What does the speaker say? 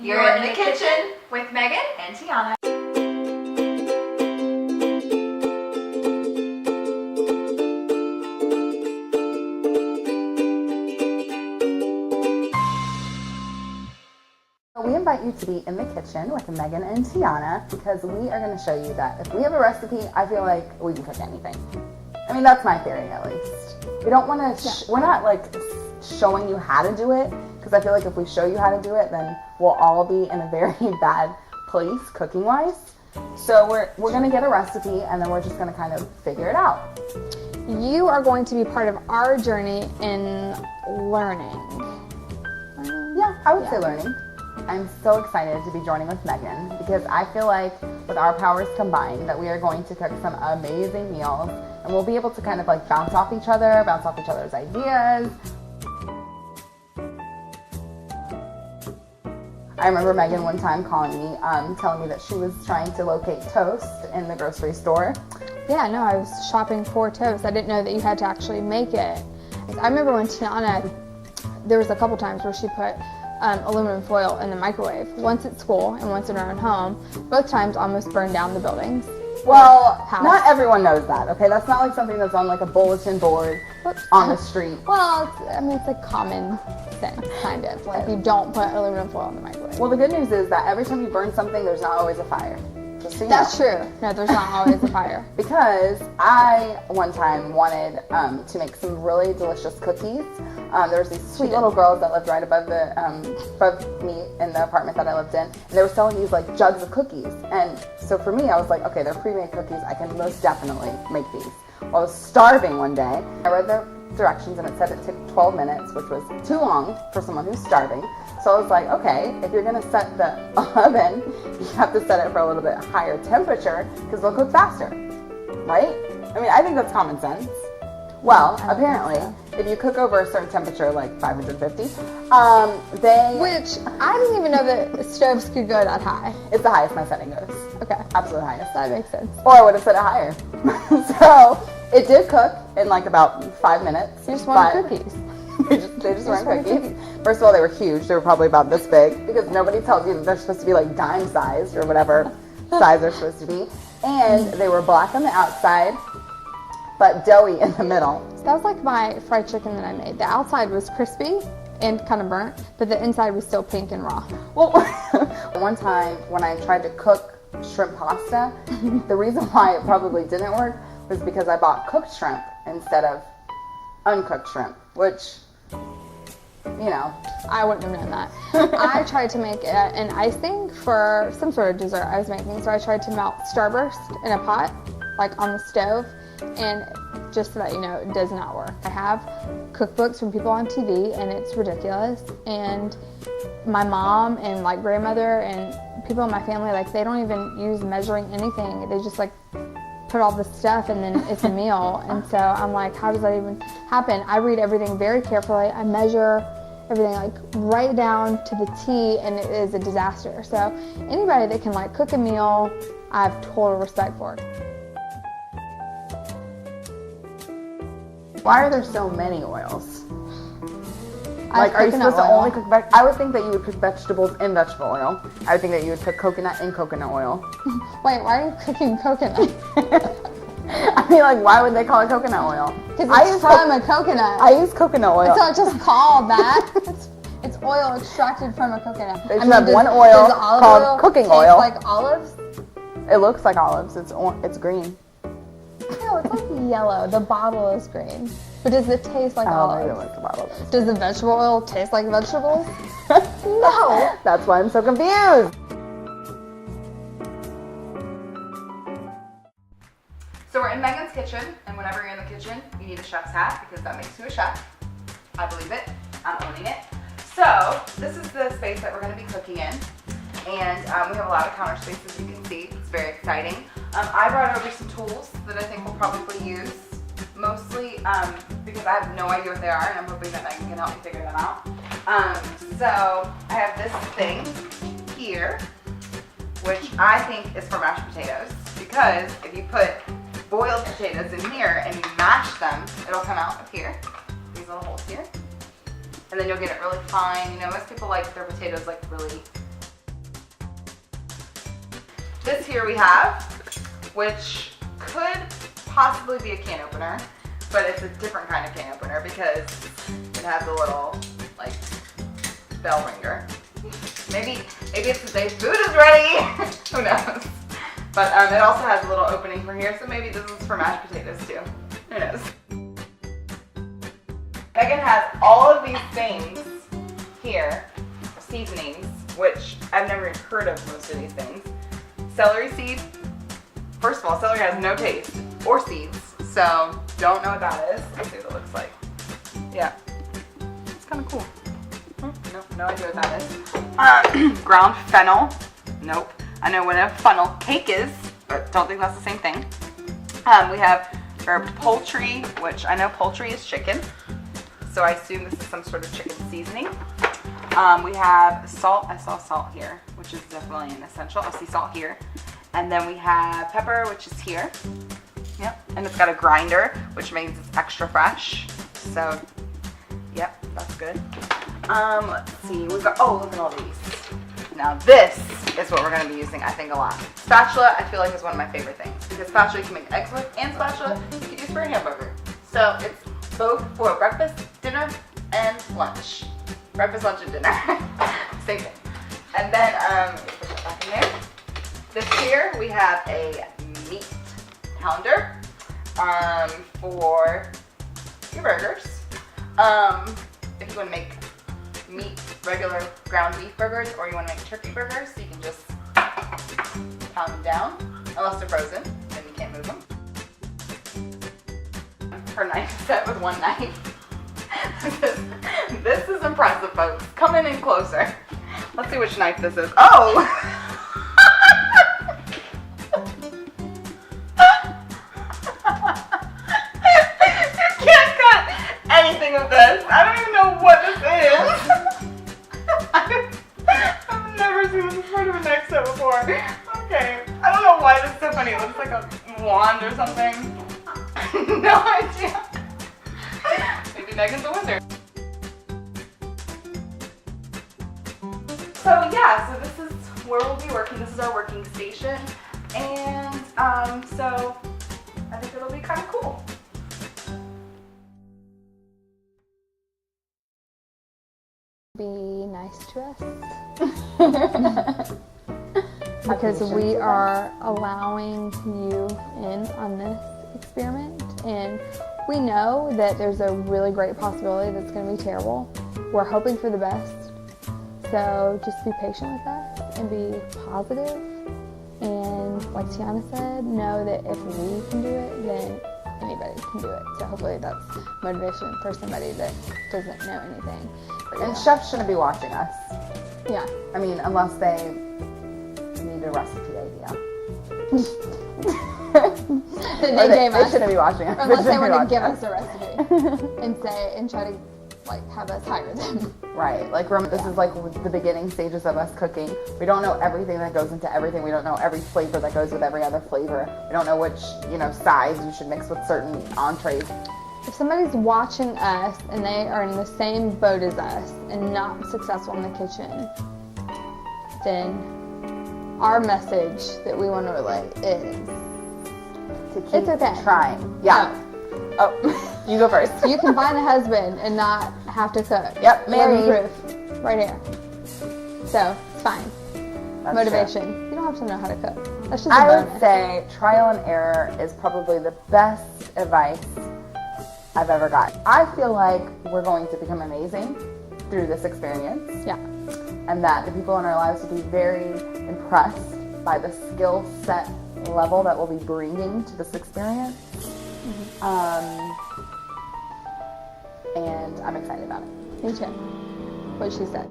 You're in the kitchen with Megan and Tiana. We invite you to be in the kitchen with Megan and Tiana because we are going to show you that if we have a recipe, I feel like we can cook anything. I mean, that's my theory at least. We don't want to, we're not like showing you how to do it, because I feel like if we show you how to do it, then we'll all be in a very bad place cooking wise. So we're going to get a recipe and then we're just going to kind of figure it out. You are going to be part of our journey in learning. Yeah, I would say learning. I'm so excited to be joining with Megan because I feel like with our powers combined that we are going to cook some amazing meals and we'll be able to kind of like bounce off each other's ideas. I remember Megan one time calling me, telling me that she was trying to locate toast in the grocery store. Yeah, no, I was shopping for toast. I didn't know that you had to actually make it. I remember when Tiana, there was a couple times where she put aluminum foil in the microwave, once at school and once in her own home. Both times almost burned down the buildings. Well, not everyone knows that, okay? That's not like something that's on like a bulletin board on the street. Well, it's a common sense, kind of. Like you don't put aluminum foil in the microwave. Well, the good news is that every time you burn something, there's not always a fire. Just so you That's know. true. No, there's not always a fire. Because I, one time, wanted to make some really delicious cookies. There was these sweet little girls that lived right above me in the apartment that I lived in. And they were selling these like jugs of cookies. And so for me, I was like, okay, they're pre-made cookies. I can most definitely make these. Well, I was starving one day. I read the directions and it said it took 12 minutes, which was too long for someone who's starving. So I was like, okay, if you're gonna set the oven, you have to set it for a little bit higher temperature because they'll cook faster, right? I mean, I think that's common sense. Well, apparently, if you cook over a certain temperature, like 550, Which, I didn't even know that stoves could go that high. It's the highest my setting goes. Okay. Absolute highest. That makes sense. Or I would have set it higher. So, it did cook in like about 5 minutes. You just wanted cookies. They just weren't cookies. First of all, they were huge. They were probably about this big because nobody tells you that they're supposed to be like dime sized or whatever size they're supposed to be. And they were black on the outside, but doughy in the middle. So that was like my fried chicken that I made. The outside was crispy and kind of burnt, but the inside was still pink and raw. Well, one time when I tried to cook shrimp pasta, the reason why it probably didn't work was because I bought cooked shrimp instead of uncooked shrimp, which, you know. I wouldn't have known that. I tried to make an icing for some sort of dessert I was making, so I tried to melt Starburst in a pot, like on the stove, and just so that you know, it does not work. I have cookbooks from people on TV, and it's ridiculous, and my mom and like grandmother and people in my family, like they don't even use measuring anything. They just like put all this stuff and then it's a meal. And so I'm like, how does that even happen? I read everything very carefully. I measure everything like right down to the T, and it is a disaster. So anybody that can like cook a meal, I have total respect for it. Why are there so many oils? I Like, are you supposed to only cook I would think that you would cook vegetables in vegetable oil. I would think that you would cook coconut in coconut oil. Wait, why are you cooking coconut? I mean, like, why would they call it coconut oil? Because it's from a coconut. I use coconut oil. It's not just called that. It's oil extracted from a coconut. They should have one oil called cooking oil. Like olives? It looks like olives. It's green. No, it's like yellow. The bottle is green. But does it taste like olives? Maybe like the bottle does. Does the vegetable oil taste like vegetables? No. That's why I'm so confused. So we're in Megan's kitchen, and whenever you're in the kitchen, you need a chef's hat because that makes you a chef. I believe it. I'm owning it. So this is the space that we're going to be cooking in, and we have a lot of counter space, as you can see. It's very exciting. I brought over some tools that I think we'll probably use, mostly because I have no idea what they are, and I'm hoping that Megan can help me figure them out. So I have this thing here, which I think is for mashed potatoes, because if you put boiled potatoes in here and you mash them, it'll come out of here, these little holes here, and then you'll get it really fine. You know, most people like their potatoes like really This here we have, which could possibly be a can opener, but it's a different kind of can opener because it has a little, like, bell ringer. Maybe it's to say food is ready. Who knows? But it also has a little opening for here, so maybe this is for mashed potatoes too. Who knows? Megan has all of these things here, seasonings, which I've never even heard of most of these things. Celery seed. First of all, celery has no taste or seeds, so don't know what that is. Let's see what it looks like. Yeah, it's kind of cool. No idea what that is. Ground fennel. Nope. I know what a funnel cake is, but don't think that's the same thing. We have our poultry, which I know poultry is chicken, so I assume this is some sort of chicken seasoning. We have salt. I saw salt here, which is definitely an essential. I see salt here. And then we have pepper, which is here. Yep. And it's got a grinder, which means it's extra fresh. So, yep, that's good. Let's see. We've got, oh, look at all these. Now this is what we're going to be using, I think, a lot. Spatula, I feel like, is one of my favorite things. Because spatula you can make eggs with, and spatula you can use for a hamburger. So it's both for breakfast, dinner, and lunch. Breakfast, lunch, and dinner. Same thing. And then, put that back in there. This here, we have a meat pounder for your burgers. If you want to make meat, regular ground beef burgers, or you want to make turkey burgers, you can just pound them down. Unless they're frozen, then you can't move them. Her knife set with one knife. This is impressive, folks. Come in closer. Let's see which knife this is. Oh! You can't cut anything with this. I don't even know what this is. I've never seen this part of a knife set before. Okay. I don't know why this is so funny. It looks like a wand or something. No idea. Maybe Megan's a wizard. So yeah, so this is where we'll be working. This is our working station. And so I think it'll be kind of cool. Be nice to us. Because we are allowing you in on this experiment, and we know that there's a really great possibility that's going to be terrible. We're hoping for the best, so just be patient with us and be positive, and like Tiana said, know that if we can do it, then anybody can do it. So hopefully that's motivation for somebody that doesn't know anything. But, And chefs shouldn't be watching us. yeah. I mean, unless they need a recipe idea. They gave us. shouldn't be watching us. Unless they shouldn't be want to watching give us a recipe and try to like have us hire them. Right. Like this is like the beginning stages of us cooking. We don't know everything that goes into everything. We don't know every flavor that goes with every other flavor. We don't know which, size you should mix with certain entrees. If somebody's watching us and they are in the same boat as us and not successful in the kitchen, then our message that we want to relay is To keep it's okay. trying. Yeah. Oh, you go first. You can find a husband and not have to cook. Yep, Living married. proof, right here. So it's fine. That's Motivation. true. You don't have to know how to cook. That's just a I bonus. would say trial and error is probably the best advice I've ever got. I feel like we're going to become amazing through this experience. Yeah. And that the people in our lives will be very impressed by the skill set level that we'll be bringing to this experience. And I'm excited about it. Me too. What she said.